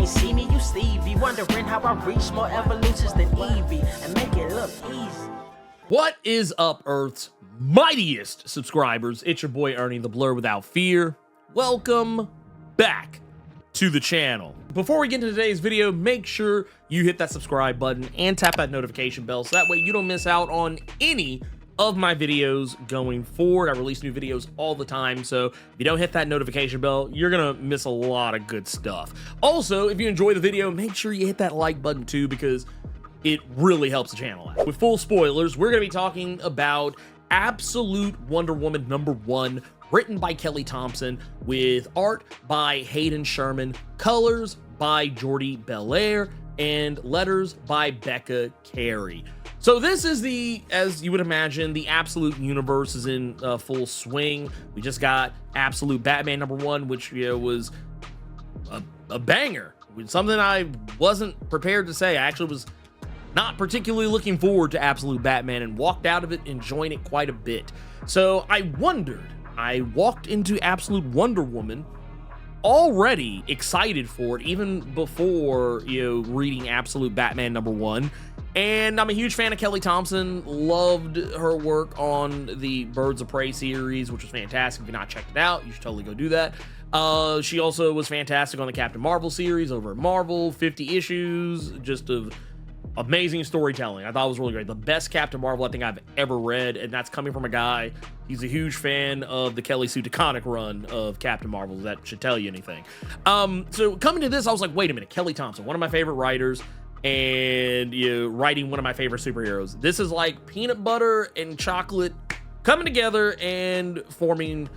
ain't see me, you Stevie. Wondering how I reach more evolutions than Eevee and make it look easy. What is up, Earth's mightiest subscribers? It's your boy Ernie, the Blerd without fear. Welcome back to the channel. Before we get into today's video, make sure you hit that subscribe button and tap that notification bell so that way you don't miss out on any of my videos going forward. I release new videos all the time, so if you don't hit that notification bell, you're gonna miss a lot of good stuff. Also, if you enjoy the video, make sure you hit that like button too, because it really helps the channel out. With full spoilers, we're gonna be talking about Absolute Wonder Woman #1, written by Kelly Thompson, with art by Hayden Sherman, colors by Jordi Belair, and letters by Becca Carey. So this is as you would imagine, the Absolute universe is in full swing. We just got Absolute Batman #1, which was a banger. Something I wasn't prepared to say. I actually was not particularly looking forward to Absolute Batman and walked out of it enjoying it quite a bit. So I walked into Absolute Wonder Woman already excited for it, even before reading Absolute Batman #1. And I'm a huge fan of Kelly Thompson. Loved her work on the Birds of Prey series, which was fantastic. If you've not checked it out, you should totally go do that. She also was fantastic on the Captain Marvel series over at Marvel, 50 issues, just of amazing storytelling. I thought it was really great. The best Captain Marvel I think I've ever read, and that's coming from a guy. He's a huge fan of the Kelly Sue DeConnick run of Captain Marvel. That should tell you anything. So coming to this, I was like, wait a minute, Kelly Thompson, one of my favorite writers, and writing one of my favorite superheroes. This is like peanut butter and chocolate coming together and forming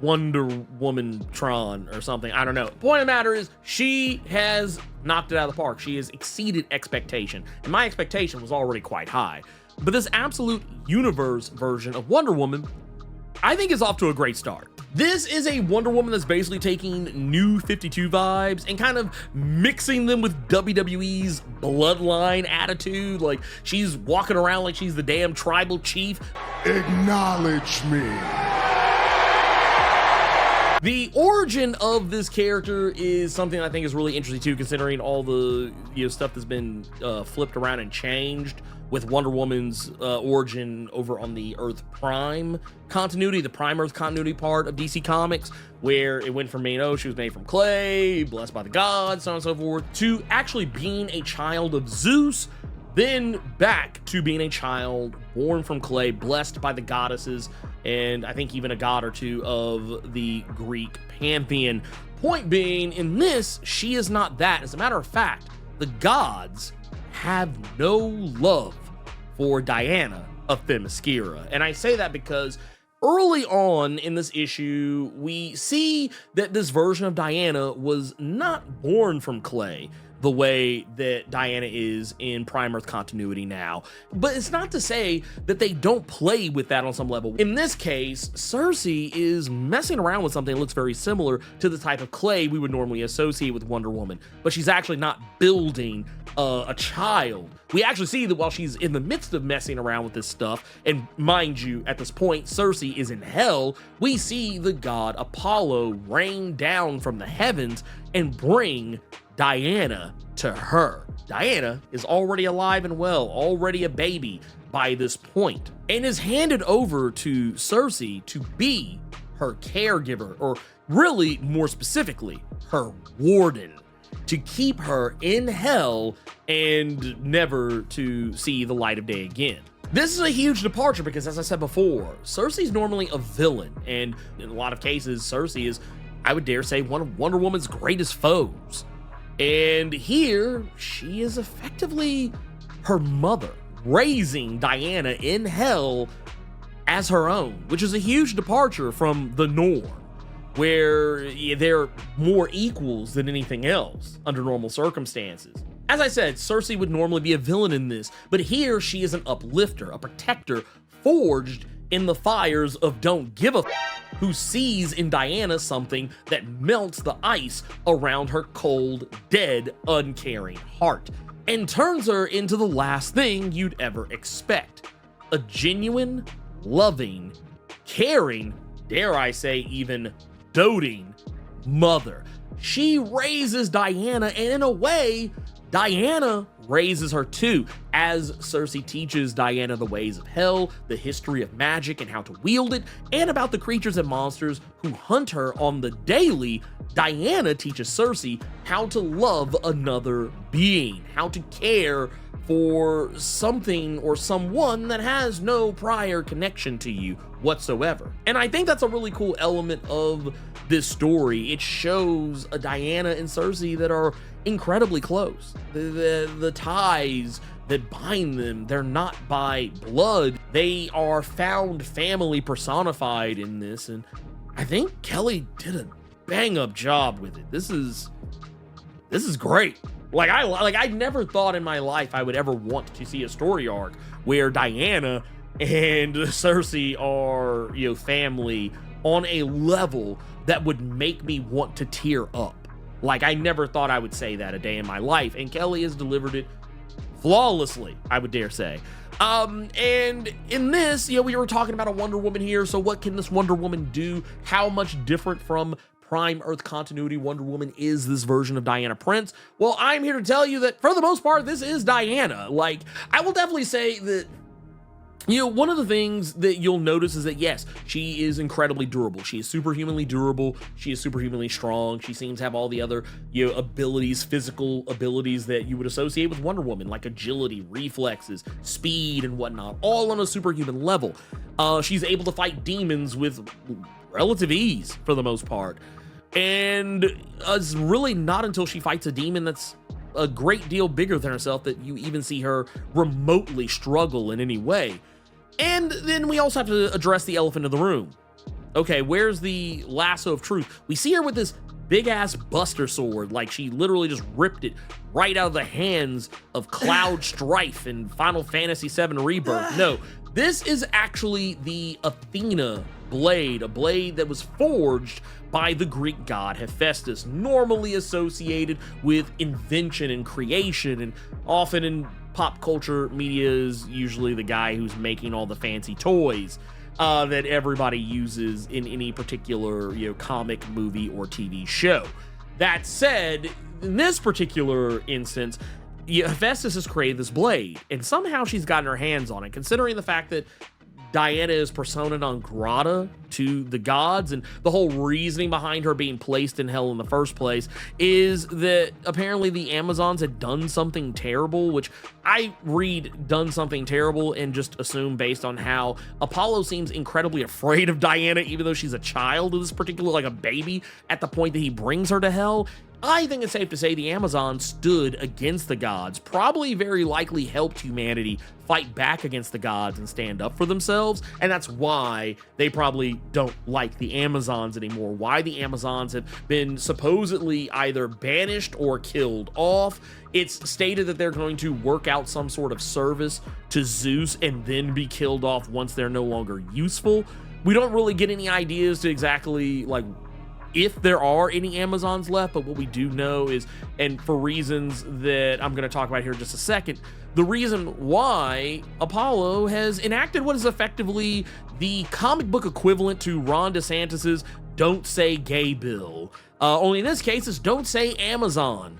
Wonder Woman Tron or something. I don't know. Point of the matter is, she has knocked it out of the park. She has exceeded expectation, and my expectation was already quite high. But this Absolute Universe version of Wonder Woman, I think, is off to a great start. This is a Wonder Woman that's basically taking New 52 vibes and kind of mixing them with WWE's Bloodline attitude. Like, she's walking around like she's the damn tribal chief. Acknowledge me. The origin of this character is something I think is really interesting too, considering all the stuff that's been flipped around and changed with Wonder Woman's origin over on the Earth Prime continuity, the Prime Earth continuity part of DC Comics, where it went from she was made from clay, blessed by the gods, so on and so forth, to actually being a child of Zeus, then back to being a child born from clay, blessed by the goddesses, and I think even a god or two of the Greek pantheon. Point being, in this, she is not that. As a matter of fact, the gods have no love for Diana of Themyscira. And I say that because early on in this issue, we see that this version of Diana was not born from clay the way that Diana is in Prime Earth continuity now. But it's not to say that they don't play with that on some level. In this case, Cersei is messing around with something that looks very similar to the type of clay we would normally associate with Wonder Woman, but she's actually not building a child. We actually see that while she's in the midst of messing around with this stuff, and mind you, at this point, Cersei is in hell, we see the god Apollo rain down from the heavens and bring Diana to her. Diana is already alive and well, already a baby by this point, and is handed over to Cersei to be her caregiver, or really more specifically, her warden, to keep her in hell and never to see the light of day again. This is a huge departure because, as I said before, Cersei's normally a villain, and in a lot of cases, Cersei is, I would dare say, one of Wonder Woman's greatest foes. And here, she is effectively her mother, raising Diana in hell as her own, which is a huge departure from the norm, where they're more equals than anything else under normal circumstances. As I said, Cersei would normally be a villain in this, but here she is an uplifter, a protector, forged in the fires of don't give a who sees in Diana something that melts the ice around her cold, dead, uncaring heart, and turns her into the last thing you'd ever expect. A genuine, loving, caring, dare I say even doting mother. she raises Diana, and in a way, Diana raises her too, as Cersei teaches Diana the ways of hell, the history of magic and how to wield it, and about the creatures and monsters who hunt her on the daily. Diana teaches Cersei how to love another being, how to care for something or someone that has no prior connection to you whatsoever. And I think that's a really cool element of this story. It shows a Diana and Cersei that are incredibly close. The ties that bind them, they're not by blood. They are found family personified in this, and I think Kelly did a bang up job with it. This is great. I never thought in my life I would ever want to see a story arc where Diana and Cersei are, family on a level that would make me want to tear up. I never thought I would say that a day in my life, and Kelly has delivered it flawlessly, I would dare say. And in this, we were talking about a Wonder Woman here, so what can this Wonder Woman do? How much different from Prime Earth continuity Wonder Woman is this version of Diana Prince? Well, I'm here to tell you that for the most part, this is Diana. I will definitely say that, one of the things that you'll notice is that, yes, she is incredibly durable. She is superhumanly durable. She is superhumanly strong. She seems to have all the other, abilities, physical abilities that you would associate with Wonder Woman, like agility, reflexes, speed, and whatnot, all on a superhuman level. She's able to fight demons with relative ease for the most part. And it's really not until she fights a demon that's a great deal bigger than herself that you even see her remotely struggle in any way. And then we also have to address the elephant in the room. Okay, where's the lasso of truth? We see her with this big ass buster sword, she literally just ripped it right out of the hands of Cloud Strife in Final Fantasy VII Rebirth. No, this is actually the Athena blade, a blade that was forged by the Greek god Hephaestus, normally associated with invention and creation, and often in pop culture media is usually the guy who's making all the fancy toys that everybody uses in any particular comic, movie, or TV show. That said, in this particular instance, Hephaestus has created this blade, and somehow she's gotten her hands on it, considering the fact that Diana is persona non grata to the gods, and the whole reasoning behind her being placed in hell in the first place is that apparently the Amazons had done something terrible, which I read done something terrible and just assume based on how Apollo seems incredibly afraid of Diana, even though she's a child of this particular, a baby, at the point that he brings her to hell. I think it's safe to say the Amazons stood against the gods, probably very likely helped humanity fight back against the gods and stand up for themselves, and that's why they probably don't like the Amazons anymore, why the Amazons have been supposedly either banished or killed off. It's stated that they're going to work out some sort of service to Zeus and then be killed off once they're no longer useful. We don't really get any ideas to exactly, if there are any Amazons left, but what we do know is, and for reasons that I'm going to talk about here in just a second, the reason why Apollo has enacted what is effectively the comic book equivalent to Ron DeSantis's Don't Say Gay bill. Only in this case, it's Don't Say Amazon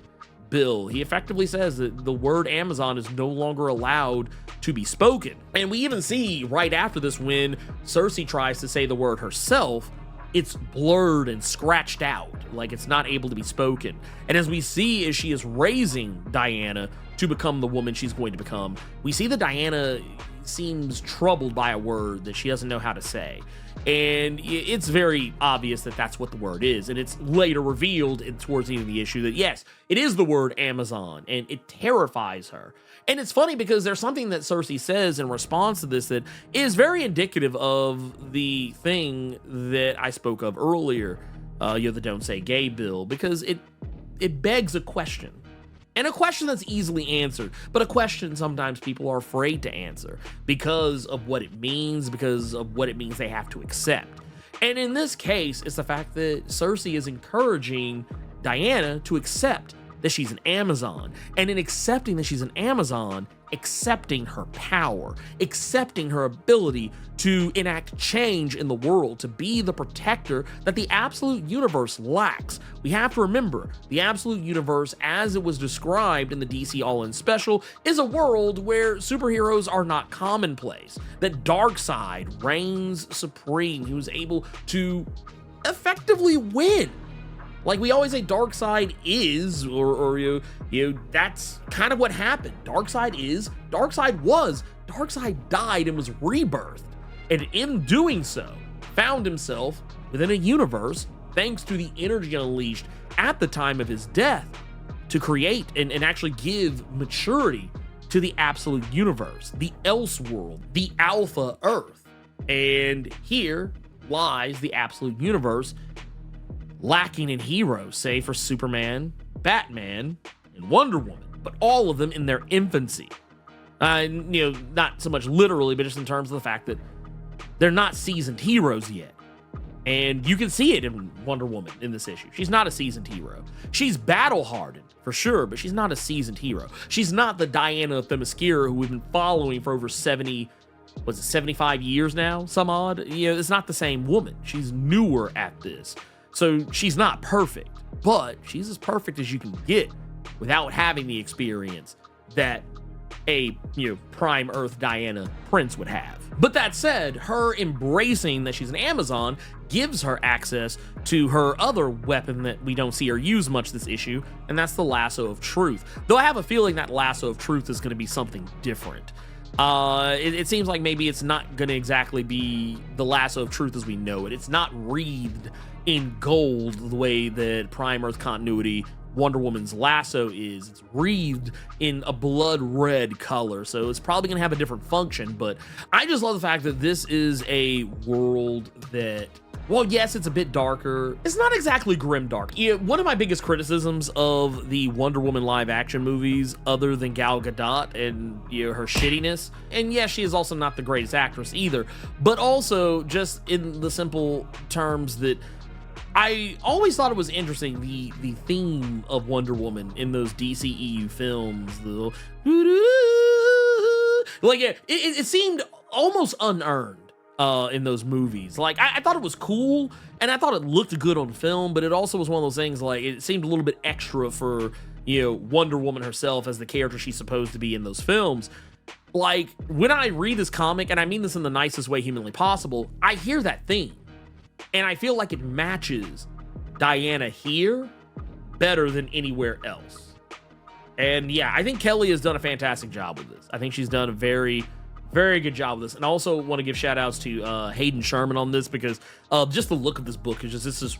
bill. He effectively says that the word Amazon is no longer allowed to be spoken. And we even see right after this when Cersei tries to say the word herself, it's blurred and scratched out, it's not able to be spoken. And as we see as she is raising Diana to become the woman she's going to become, we see that Diana seems troubled by a word that she doesn't know how to say. And it's very obvious that that's what the word is. And it's later revealed towards the end of the issue that, yes, it is the word Amazon, and it terrifies her. And it's funny because there's something that Cersei says in response to this that is very indicative of the thing that I spoke of earlier, the Don't Say Gay bill, because it begs a question. And a question that's easily answered, but a question sometimes people are afraid to answer because of what it means, because of what it means they have to accept. And in this case, it's the fact that Cersei is encouraging Diana to accept that she's an Amazon. And in accepting that she's an Amazon, accepting her power, accepting her ability to enact change in the world, to be the protector that the absolute universe lacks. We have to remember, the absolute universe, as it was described in the DC All-In Special, is a world where superheroes are not commonplace, that Darkseid reigns supreme. He was able to effectively win. Like we always say, Darkseid is, or you know, that's kind of what happened. Darkseid is, Darkseid was, Darkseid died and was rebirthed. And in doing so, found himself within a universe, thanks to the energy unleashed at the time of his death, to create and actually give maturity to the absolute universe, the Elseworld, the Alpha Earth. And here lies the absolute universe, lacking in heroes, say for Superman, Batman, and Wonder Woman, but all of them in their infancy. You know, not so much literally, but just in terms of the fact that they're not seasoned heroes yet. And you can see it in Wonder Woman in this issue. She's not a seasoned hero. She's battle-hardened, for sure, but she's not a seasoned hero. She's not the Diana of Themyscira who we've been following for over 75 years now, some odd? You know, it's not the same woman. She's newer at this. So she's not perfect, but she's as perfect as you can get without having the experience that a, you know, Prime Earth Diana Prince would have. But that said, her embracing that she's an Amazon gives her access to her other weapon that we don't see her use much this issue, and that's the Lasso of Truth. Though I have a feeling that Lasso of Truth is going to be something different. It seems like maybe it's not going to exactly be the Lasso of Truth as we know it. It's not wreathed in gold the way that Prime Earth continuity Wonder Woman's lasso is. It's wreathed in a blood red color, so it's probably gonna have a different function. But I just love the fact that this is a world that, well, yes, it's a bit darker. It's not exactly grimdark. Yeah, one of my biggest criticisms of the Wonder Woman live action movies, other than Gal Gadot and, you know, her shittiness, and yes, she is also not the greatest actress either, but also just in the simple terms that I always thought it was interesting, the theme of Wonder Woman in those DCEU films, the little, like, it seemed almost unearned in those movies. Like, I thought it was cool, and I thought it looked good on film, but it also was one of those things, like, it seemed a little bit extra for, you know, Wonder Woman herself as the character she's supposed to be in those films. Like, when I read this comic, and I mean this in the nicest way humanly possible, I hear that theme. And I feel like it matches Diana here better than anywhere else. And yeah, I think Kelly has done a fantastic job with this. I think she's done a very, very good job with this. And I also want to give shout outs to Hayden Sherman on this, because just the look of this book is just, this is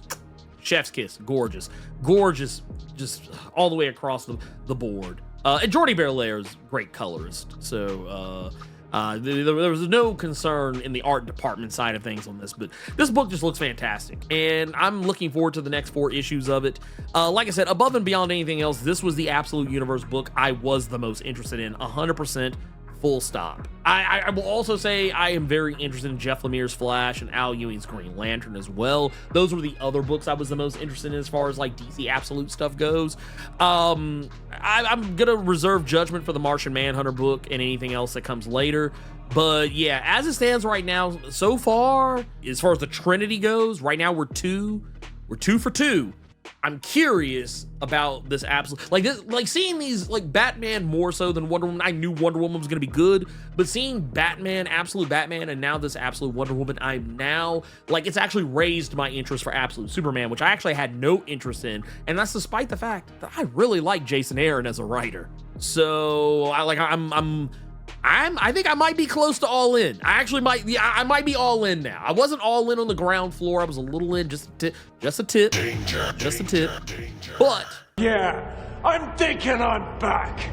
chef's kiss. Gorgeous. Gorgeous, just all the way across the board. And Jordi Berlair's great colorist. So, there was no concern in the art department side of things on this, but this book just looks fantastic, and I'm looking forward to the next 4 issues of it. Like I said, above and beyond anything else, this was the Absolute Universe book I was the most interested in, 100%, full stop. I will also say I am very interested in Jeff Lemire's Flash and Al Ewing's Green Lantern as well. Those were the other books I was the most interested in as far as like DC Absolute stuff goes. I'm gonna reserve judgment for the Martian Manhunter book and anything else that comes later. But yeah, as it stands right now, so far as the Trinity goes, right now we're 2 for 2. I'm curious about this absolute, like this, like seeing these, like Batman more so than Wonder Woman. I knew Wonder Woman was gonna be good, but seeing Batman, Absolute Batman, and now this Absolute Wonder Woman, I'm now like, it's actually raised my interest for Absolute Superman, which I actually had no interest in, and that's despite the fact that I really like Jason Aaron as a writer. So I think I might be close to all in. I actually might, yeah, I might be all in now. I wasn't all in on the ground floor. I was a little in, just a tip. Danger, just a tip. Danger. But Yeah, I'm thinking I'm back.